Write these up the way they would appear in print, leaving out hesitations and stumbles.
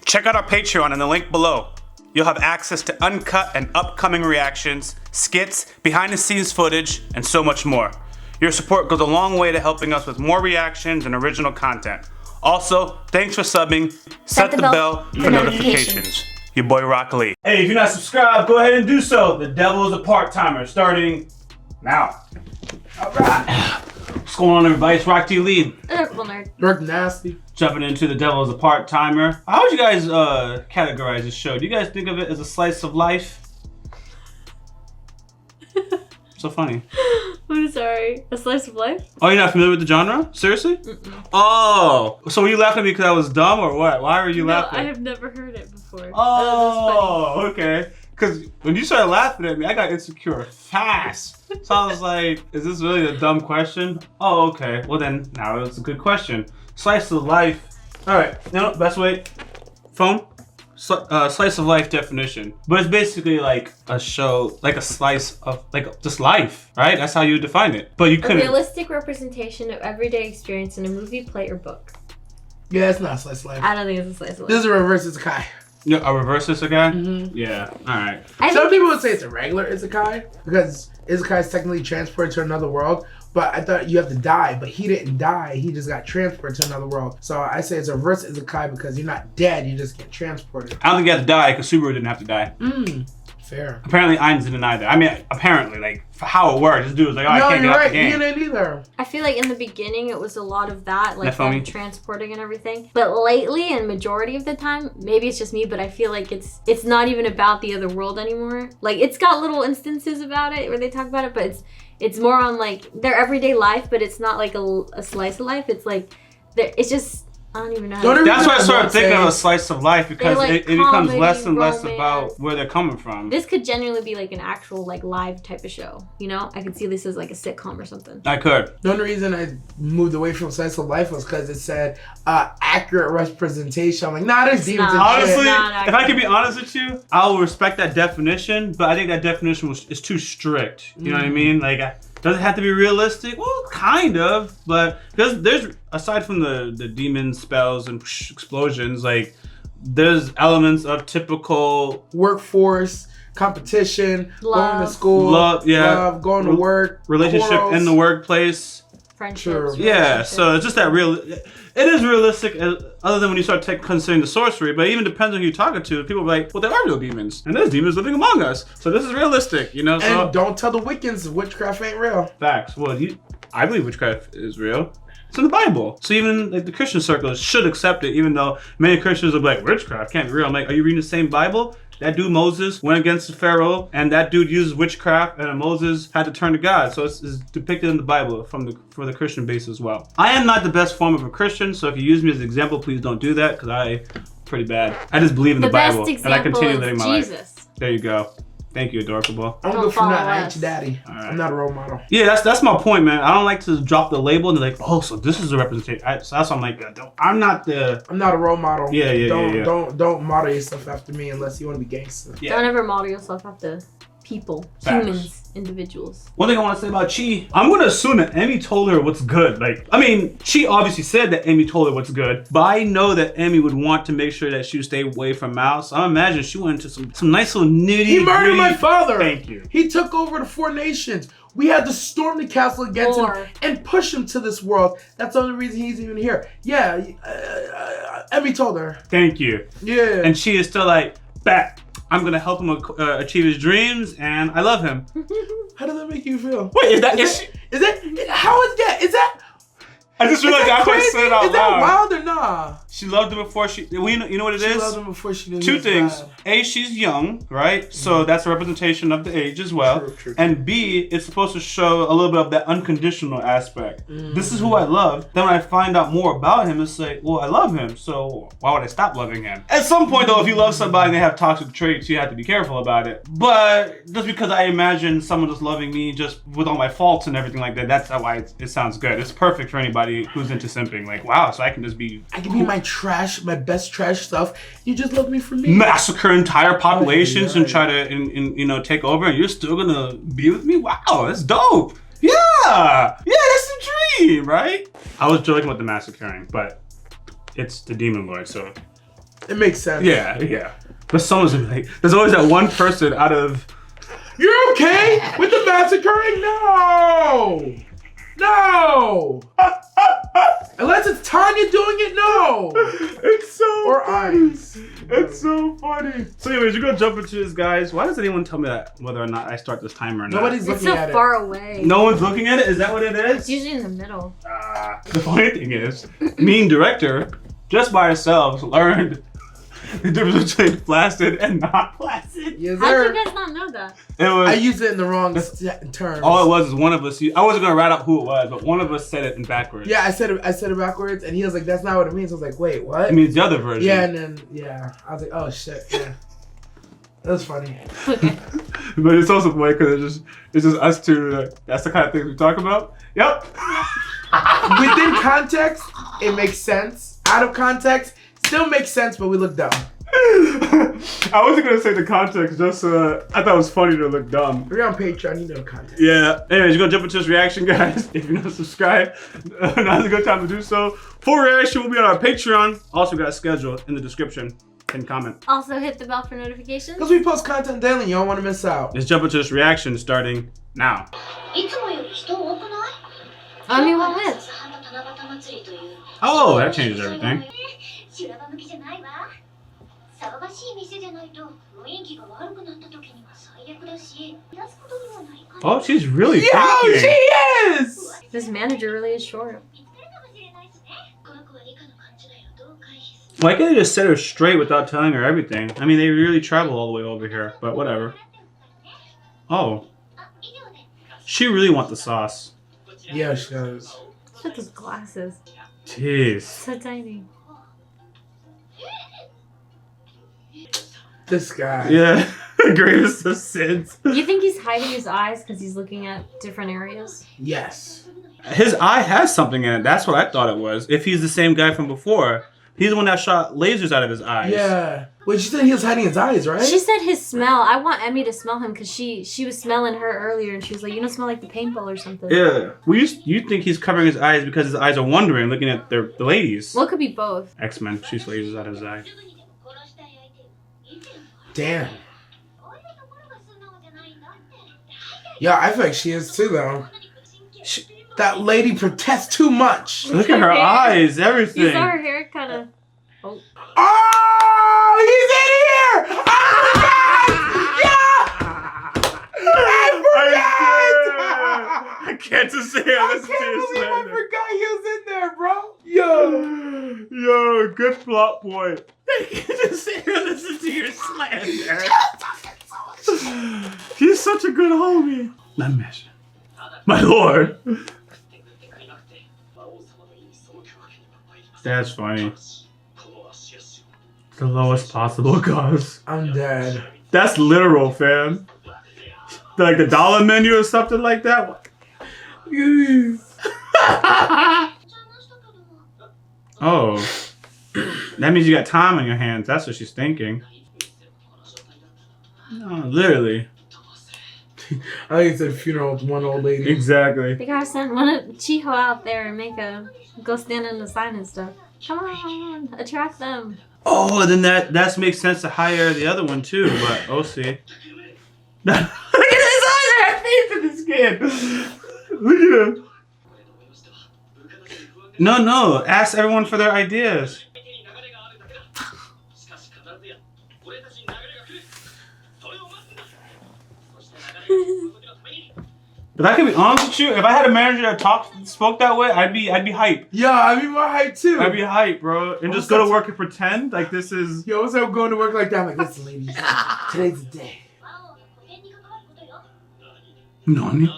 Check out our Patreon in the link below. You'll have access to uncut and upcoming reactions, skits, behind-the-scenes footage, and so much more. Your support goes a long way to helping us with more reactions and original content. Also, thanks for subbing. Set the bell for notifications. Your boy YaBoyRockLee. Hey, if you're not subscribed, go ahead and do so. The Devil is a Part-Timer, starting now. All right. What's going on, everybody? It's YaBoyRockLee. Dirk Nasty. Jumping into The Devil is a Part-Timer. How would you guys categorize this show? Do you guys think of it as a slice of life? So funny. I'm sorry. A slice of life? Oh, you're not familiar with the genre? Seriously? Mm-mm. Oh, so were you laughing at me because I was dumb or what? Why were you laughing? I have never heard it before. Oh, okay. Because when you started laughing at me, I got insecure fast. So I was like, is this really a dumb question? Oh, okay. Well then, now it's a good question. Slice of life. All right, you know, best way. Phone. Slice of life definition. But it's basically like a show, like a slice of, like just life, right? That's how you define it. But you couldn't. A realistic representation of everyday experience in a movie, play, or book. Yeah, it's not a slice of life. I don't think it's a slice of life. This is a reverse isekai. Yeah, a reverse isekai? Mm-hmm. Yeah, alright. Some people would say it's a regular isekai because isekai is technically transported to another world, but I thought you have to die, but he didn't die. He just got transported to another world. So I say it's a reverse isekai because you're not dead, you just get transported. I don't think you have to die because Subaru didn't have to die. Fair. Apparently, Ainz didn't either. I mean, apparently, like, for how it worked, this dude was like, oh, I can't get out the game. No, you're right. He didn't either. I feel like in the beginning, it was a lot of that, like them transporting and everything. But lately, and majority of the time, maybe it's just me, but I feel like it's not even about the other world anymore. Like, it's got little instances about it where they talk about it, but it's more on, like, their everyday life, but it's not like a slice of life. It's like, it's just... I don't even know. That's why I started thinking of a slice of life because like it becomes less and less romance. about where they're coming from. This could genuinely be like an actual like live type of show, you know? I could see this as like a sitcom or something. I could. The only reason I moved away from slice of life was because it said accurate representation. I'm like, nah, there's demons and honestly, shit. if I can be honest with you, I'll respect that definition, but I think that definition is too strict. You know what I mean? Like, does it have to be realistic? Well, kind of, but there's aside from the demon spells and explosions, like there's elements of typical workforce, competition, love. going to school, love, going to work, relationship quarrels. In the workplace. Friendships. Yeah, so it's just that it is realistic, other than when you start considering the sorcery, but it even depends on who you're talking to. People are like, well, there are real demons, and there's demons living among us, so this is realistic, you know? And don't tell the Wiccans witchcraft ain't real. Facts. Well, I believe witchcraft is real. It's in the Bible. So even like the Christian circles should accept it, even though many Christians are like, witchcraft can't be real. I'm like, are you reading the same Bible? That dude Moses went against the Pharaoh, and that dude uses witchcraft, and Moses had to turn to God. So it's depicted in the Bible for the Christian base as well. I am not the best form of a Christian, so if you use me as an example, please don't do that, because I'm pretty bad. I just believe in the Bible, and I continue living my life. There you go. Thank you, Adorable. I'm good for that. I ain't your daddy. Right. I'm not a role model. Yeah, that's my point, man. I don't like to drop the label and they're like, oh, so this is a representation. So that's why I'm like, I'm not a role model. Yeah. Don't model yourself after me unless you want to be gangster. Yeah. Don't ever model yourself after people, humans, individuals. One thing I want to say about Chi, I'm going to assume that Emmy told her what's good. Like, I mean, she obviously said that Emmy told her what's good, but I know that Emmy would want to make sure that she would stay away from Mao. So I imagine she went into some nice little nitty. He murdered my father. Thank you. He took over the 4 nations. We had to storm the castle against him and push him to this world. That's the only reason he's even here. Yeah, Emmy told her. Thank you. Yeah. And she is still like, back. I'm gonna help him achieve his dreams, and I love him. How does that make you feel? Wait, is that how is that? Is that? I just realized after I said it out loud. Is that wild or nah? She loved him before she. You know what it is? She loved him before she knew. Two things. A, she's young, right? So that's a representation of the age as well. True. And B, it's supposed to show a little bit of that unconditional aspect. This is who I love. Then when I find out more about him, it's like, well, I love him, so why would I stop loving him? At some point, though, if you love somebody and they have toxic traits, you have to be careful about it. But just because I imagine someone just loving me just with all my faults and everything like that, that's why it sounds good. It's perfect for anybody who's into simping. Like, wow, so I can just be... I can be my trash, my best trash stuff. You just love me for me. Massacre entire populations and try to take over, and you're still gonna be with me? Wow, that's dope. Yeah, that's the dream, right? I was joking with the massacring, but it's the Demon Lord, so It makes sense. Yeah. But someone's gonna be like, there's always that one person out of. You're okay with the massacring? No. Unless it's Tanya doing it, no. It's so Or funny. Ice. It's so funny. So anyways, you're gonna jump into this, guys. Why doesn't anyone tell me that whether or not I start this timer or not? Nobody's It's looking so at far away. No one's looking at it? Is that what it It's is? usually in the middle. The funny thing is, me and director, just by ourselves, learned the difference between flaccid and not flaccid. it. Yes, How sir. did you guys not know that? It was. I used it in the wrong terms. All it was is one of us. I wasn't gonna write up who it was, but one of us said it in backwards. Yeah, I said it backwards, and he was like, "That's not what it means." I was like, "Wait, what?" It means the other version. Yeah, and then I was like, "Oh shit!" Yeah, that was funny. Okay. But it's also funny because it's just us two. That's the kind of things we talk about. Yep. Within context, it makes sense. Out of context, still makes sense, but we look dumb. I wasn't gonna say the context, just I thought it was funny to look dumb. We're on Patreon, you know context. Yeah. Anyways, you're gonna jump into this reaction, guys. If you're not subscribed, now's a good time to do so. Full reaction will be on our Patreon. Also got a schedule in the description and comment. Also hit the bell for notifications. Because we post content daily, you don't want to miss out. Let's jump into this reaction starting now. Only one with. Oh, that changes everything. Oh, she's really Yo, thinking. she is! This manager really is short. Why can't they just set her straight without telling her everything? I mean, they really travel all the way over here, but whatever. Oh. She really wants the sauce. Yeah, she does. Look at those glasses. Jeez. So tiny. This guy. Yeah. Greatest of sins. You think he's hiding his eyes because he's looking at different areas? Yes. His eye has something in it. That's what I thought it was. If he's the same guy from before. He's the one that shot lasers out of his eyes. Yeah. Wait, she said he was hiding his eyes, right? She said his smell. I want Emmy to smell him because she was smelling her earlier and she was like, you don't smell like the paintball or something. Yeah. Well, you think he's covering his eyes because his eyes are wandering, looking at the ladies. Well, it could be both. X-Men shoots lasers out of his eye. Damn. Yeah, I feel like she is too, though. That lady protests too much. Look at her eyes, everything. You saw her hair kind of... Oh. Oh, he's in here! Oh, yeah! I can't just say it. Listen to your slander. I forgot he was in there, bro. Yo, good plot point. I can't just sit here and listen to your slander. He's such a good homie. My lord. That's funny. The lowest possible cost. I'm dead. That's literal, fam. Like the dollar menu or something like that. Oh. That means you got time on your hands. That's what she's thinking. No, literally. I think it's a funeral with one old lady. Exactly. They gotta send one of Chiho out there and go stand in the sign and stuff. Come on, attract them. Oh, then that makes sense to hire the other one too, but we'll see. Look at his eyes! I have faith in this kid. Look at him. No. Ask everyone for their ideas. But I can be honest with you, if I had a manager that spoke that way, I'd be hype. Yeah, I'd be more hype too. I'd be hype, bro. And just go to work and pretend like this is... Yo, what's up going to work like that? I'm like, listen, ladies, today's the day. Nani?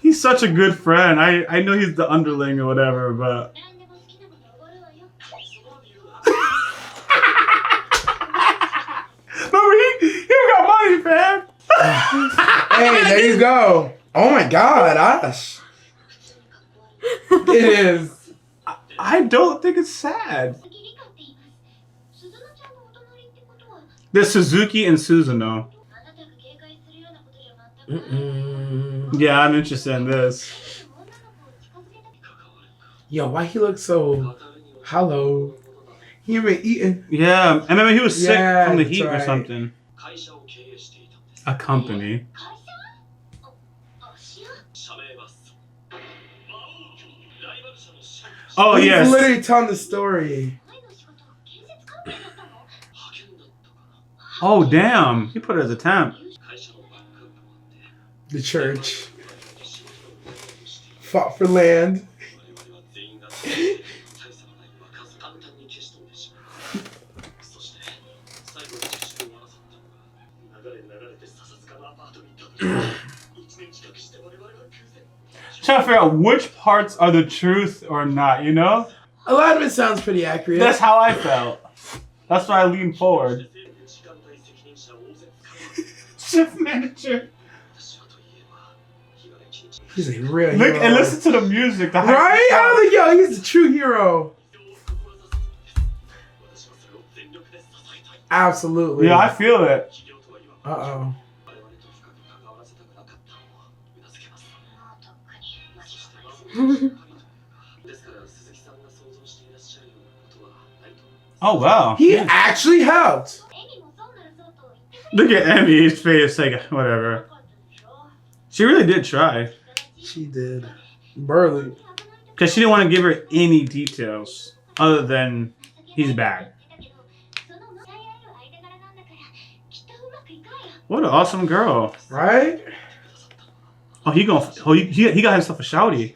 He's such a good friend. I know he's the underling or whatever, but... Remember, he got money, fam. Hey, there you go. Oh my God, Ash. It is. I don't think it's sad. There's Suzuki and Suzuno. Yeah, I'm interested in this. Yo, why he looks so hollow? He been eating. Yeah, and remember he was sick Yeah, from the that's heat or right. something. A company. Oh He's yes. literally telling the story. Oh damn. He put it as a temp. The church. Fought for land. Trying to figure out which parts are the truth or not, you know? A lot of it sounds pretty accurate. That's how I felt. That's why I leaned forward. Shift manager. He's a real Look hero. and listen to the music. The Right? I was like, yo, he's a true hero. Absolutely. Yeah, I feel it. Uh-oh. Oh wow. He actually helped. Look at Emmy's face, like whatever. She really did try. She did. Burley. Because she didn't want to give her any details other than he's bad. What an awesome girl. Right? Oh, he got himself a shouty.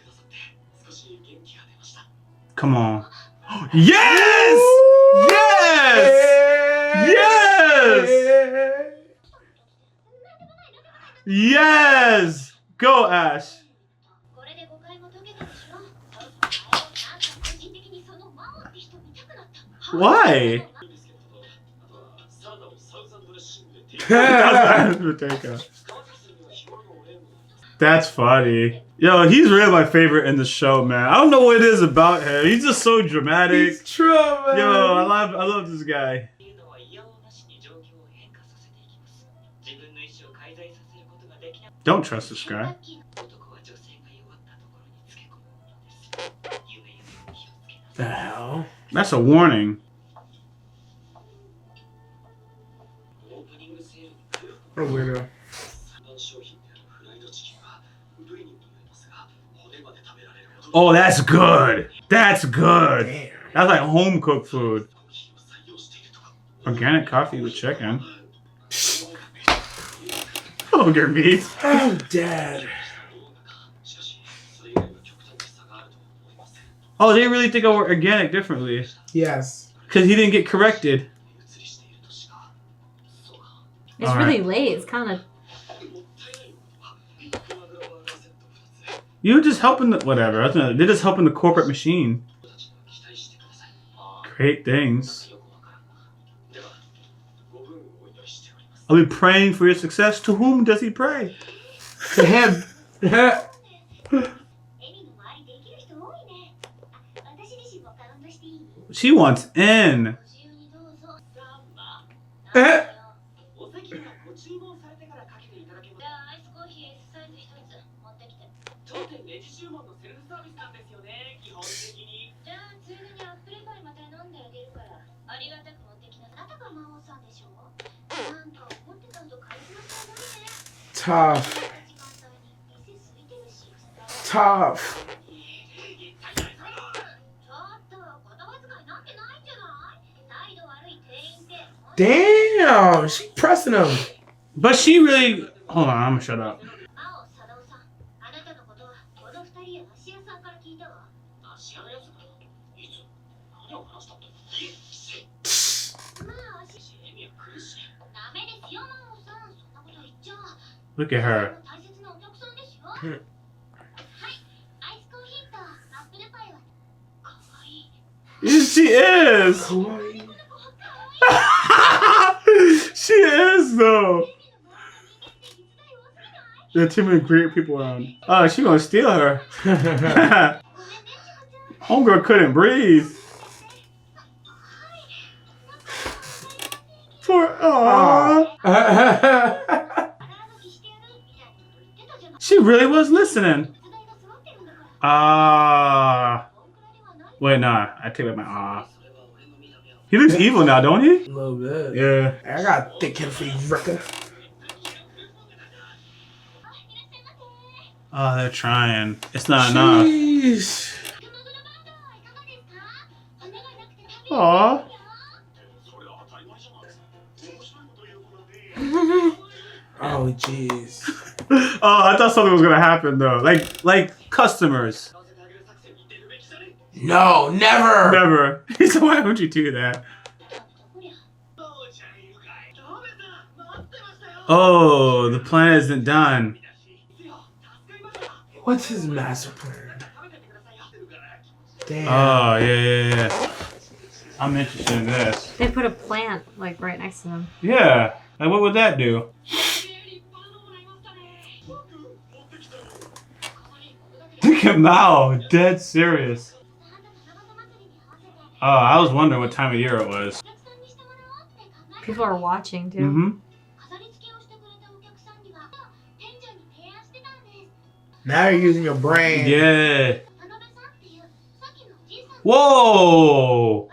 Come on. Yes! Yes! Yes! Yes! Go, Ash. Why? That's funny. Yo, he's really my favorite in the show, man. I don't know what it is about him. He's just so dramatic. He's true, man. Yo, I love this guy. Don't trust this guy. The hell? That's a warning. What a weirdo. Oh, that's good. That's good. Damn. That's like home cooked food. Organic coffee with chicken. Ogre meat. Oh, Dad. Oh, they really think of organic differently. Yes. Because he didn't get corrected. It's All really right. late. It's kind of. You're just helping the whatever. They're just helping the corporate machine. Great things. Are we praying for your success? To whom does he pray? To him. She wants in. Tough. Tough. Damn, she pressing him. But she really. Hold on, I'm gonna shut up. Look at her. Yes, she is. She is though. There are too many great people around. Oh, she gonna steal her. Homegirl couldn't breathe. Poor She really was listening. Wait, nah. I take back my He looks evil now, don't he? A little bit. Yeah. I got thick head for you, Rucker. Oh, they're trying. It's not enough. Jeez. Aw. Oh, jeez. Oh, I thought something was gonna happen though. Like customers. No, never. Never. He said, why would you do that? Oh, the plan isn't done. What's his master plan? Damn. Oh, yeah. I'm interested in this. They put a plant like right next to them. Yeah. Like, what would that do? Look at Mao, dead serious. Oh, I was wondering what time of year it was. People are watching too. Mm-hmm. Now you're using your brain. Yeah. Whoa.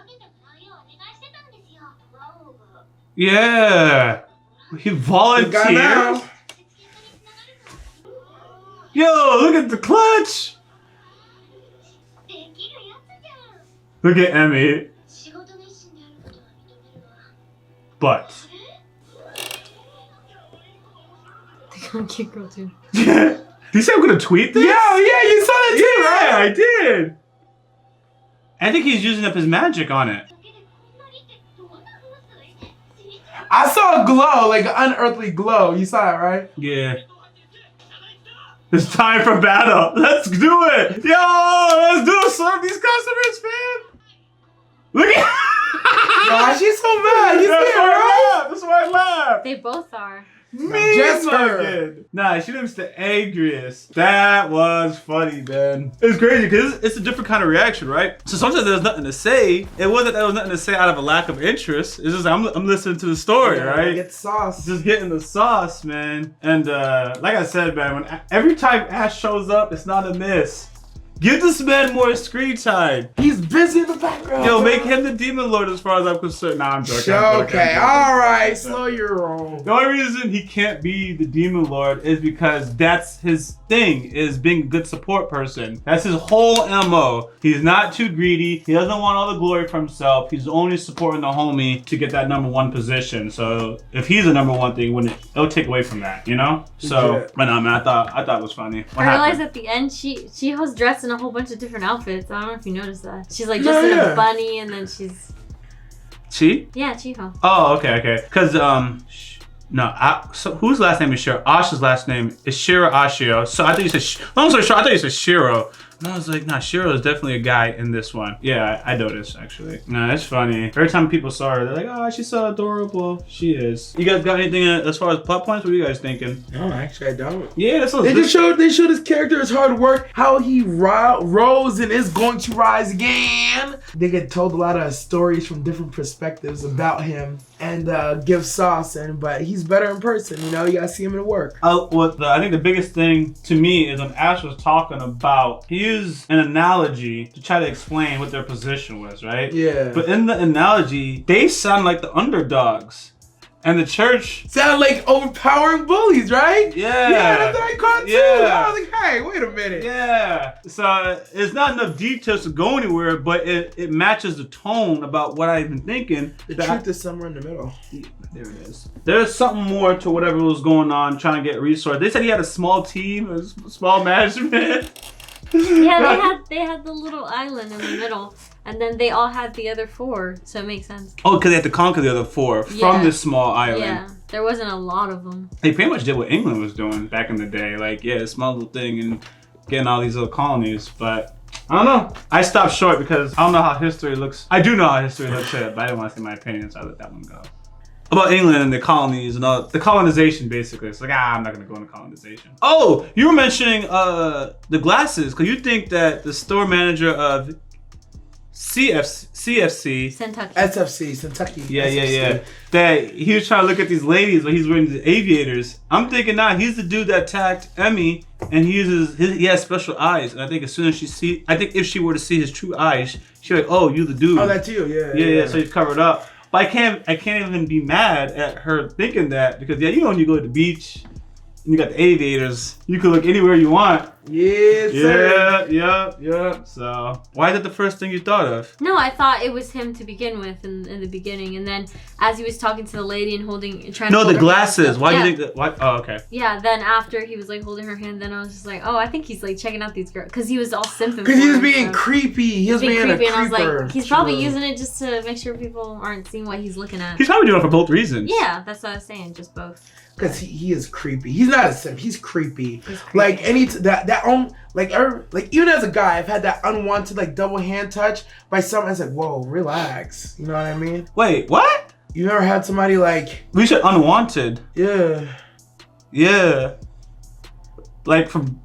Yeah. He volunteered. Yo, look at the clutch. Look at Emmy. But. Cute girl too. Did you say I'm gonna tweet this? Yeah, you saw that too, Yeah, right? I did. I think he's using up his magic on it. I saw a glow, like an unearthly glow. You saw it, right? Yeah. It's time for battle. Let's do it. Yo, let's do it. Serve these customers, man. Look at. Why she's so mad? You see That's her, why I right? laughed. That's why I laughed. They both are. Me, just her. fucking. Nah, she looks the angriest. That was funny, man. It's crazy because it's a different kind of reaction, right? So sometimes there's nothing to say. It wasn't that there was nothing to say out of a lack of interest. It's just I'm listening to the story, Yeah, right? Get sauce. Just getting the sauce, man. And like I said, man, every time Ash shows up, it's not a miss. Give this man more screen time. He's busy in the background. Yo, make him the demon lord as far as I'm concerned. Nah, I'm joking. Okay, all right, slow your roll. The only reason he can't be the demon lord is because that's his thing, is being a good support person. That's his whole MO. He's not too greedy. He doesn't want all the glory for himself. He's only supporting the homie to get that #1 position. So if he's the #1 thing, it'll take away from that, you know? So, Legit. but no, man, I thought it was funny. What I realized happened? at the end she was dressed in a whole bunch of different outfits. I don't know if you noticed that. She's like just in yeah. a bunny and then she's Chiho. Oh, okay. Cause so whose last name is Shiro? Ash's last name is Shiro Ashio. So I think you said. Long story short, I thought you said Shiro. And I was like, nah, Shiro is definitely a guy in this one. Yeah, I noticed actually. Nah, it's funny. Every time people saw her, they're like, oh, she's so adorable. She is. You guys got anything as far as plot points? What are you guys thinking? No, actually, I don't. Yeah, that's They showed his character, his hard work, how he rose and is going to rise again. They get told a lot of stories from different perspectives about him and give sauce, but he's better in person. You know, you gotta see him in work. I think the biggest thing to me is when Ash was talking about, he used an analogy to try to explain what their position was, right? Yeah. But in the analogy, they sound like the underdogs. And the church sound like overpowering bullies, right? Yeah. Yeah, that's what I caught too. Yeah. I was like, hey, wait a minute. Yeah. So it's not enough details to go anywhere, but it matches the tone about what I've been thinking. The truth is somewhere in the middle. There it is. There's something more to whatever was going on, trying to get resources. They said he had a small team, a small management. Yeah, they had the little island in the middle, and then they all had the other 4, so it makes sense. Oh, because they had to conquer the other 4 from this small island. Yeah, there wasn't a lot of them. They pretty much did what England was doing back in the day. Like, yeah, a small little thing and getting all these little colonies. But I don't know. I stopped short because I don't know how history looks. I do know how history looks at it, but I didn't want to say my opinion, so I let that one go. About England and the colonies and all the colonization, basically. It's like, I'm not gonna go into colonization. Oh, you were mentioning the glasses, because you think that the store manager of CFC. Kentucky. SFC, Kentucky. Yeah. That he was trying to look at these ladies, but he's wearing the aviators. I'm thinking, he's the dude that attacked Emmy, and he has special eyes. And I think as soon as if she were to see his true eyes, she'd be like, oh, you the dude. Oh, that too, yeah. Yeah, so he's covered up. But I can't even be mad at her thinking that, because you know when you go to the beach and you got the aviators, you can look anywhere you want. Yes, sir. Yeah. So why is that the first thing you thought of? No, I thought it was him to begin with in the beginning, and then as he was talking to the lady and trying to hold the her glasses. hand, Why do you think that? Why? Oh, okay. Yeah. Then after he was like holding her hand, then I was just like, oh, I think he's like checking out these girls because he was all simping. Because he was being creepy. He was being a creeper. And I was like, he's probably using it just to make sure people aren't seeing what he's looking at. He's probably doing it for both reasons. Yeah, that's what I was saying, just both. Because he is creepy. He's not a simp. He's creepy. Like even as a guy, I've had that unwanted like double hand touch by someone. It's like, whoa, relax. You know what I mean? Wait, what? You ever had somebody like? We said unwanted. Yeah. Like from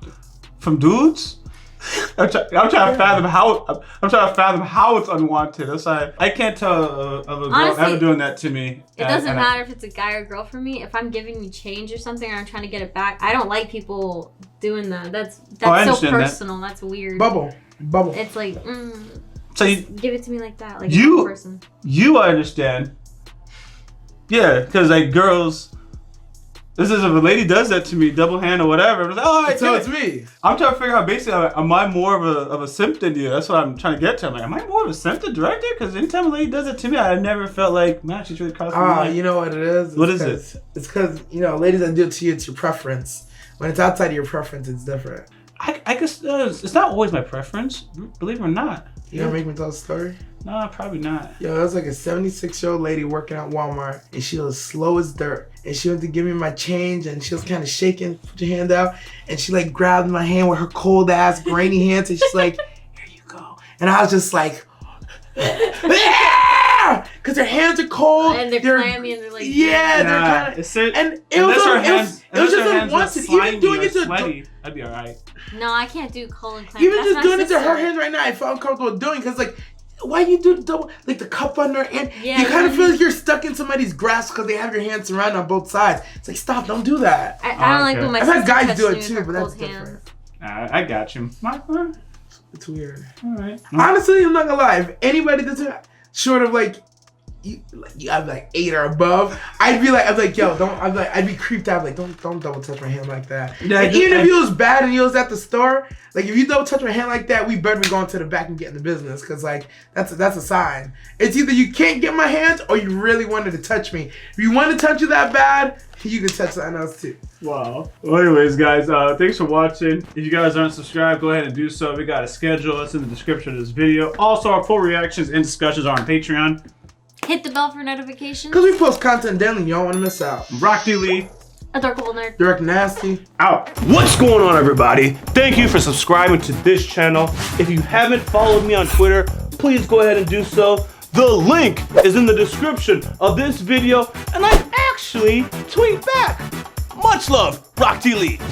dudes. I'm trying to fathom how it's unwanted. It's like I can't tell of a girl ever doing that to me. It doesn't matter if it's a guy or girl for me. If I'm giving you change or something, or I'm trying to get it back, I don't like people doing that. That's so personal. That's weird. Bubble. It's like, so you give it to me like that, like you, a person. You understand? Yeah, because like girls. This is if a lady does that to me, double hand or whatever. I'm like, oh, so it's me. I'm trying to figure out basically, am I more of a simp than you? That's what I'm trying to get to. I'm like, am I more of a simp than director? Because anytime a lady does it to me, I never felt like, man, she's really crossing the line. You know what it is? What is it? It's because ladies that do it to you, it's your preference. When it's outside of your preference, it's different. I guess it's not always my preference, believe it or not. You gonna make me tell a story? No, probably not. Yo, it was like a 76-year-old lady working at Walmart, and she was slow as dirt. And she went to give me my change, and she was kind of shaking, put your hand out, and she like grabbed my hand with her cold ass, grainy hands, and she's like, "Here you go." And I was just like, because their hands are cold and they're clammy, and they're like, they're kind of. And it was just unwanted. Even doing it to sweaty, I'd be alright. No, I can't do cold and clammy. Even just doing it to her hands right now, I felt uncomfortable doing, because like. Why you do the double, like the cup under, and you kind of feel like you're stuck in somebody's grasp because they have your hands surrounded on both sides. It's like, stop, don't do that. I don't like when my I've had guys do it too, but that's different. I got you. It's weird. Alright. Honestly, I'm not gonna lie. If anybody does it, short of like, I'm like 8 or above, I'd be like, yo, don't. I'd be creeped out. Like, don't double touch my hand like that. Yeah, and even if it was bad and you was at the store, like if you double touch my hand like that, we better be going to the back and getting the business, because like that's a sign. It's either you can't get my hands or you really wanted to touch me. If you want to touch you that bad, you can touch something else too. Wow. Well, anyways, guys, thanks for watching. If you guys aren't subscribed, go ahead and do so. We got a schedule. It's in the description of this video. Also, our full reactions and discussions are on Patreon. Hit the bell for notifications. Because we post content daily, you don't want to miss out. YaBoyRockLee. Adorable nerd. Direct Nasty. Out. What's going on, everybody? Thank you for subscribing to this channel. If you haven't followed me on Twitter, please go ahead and do so. The link is in the description of this video, and I actually tweet back. Much love, YaBoyRockLee.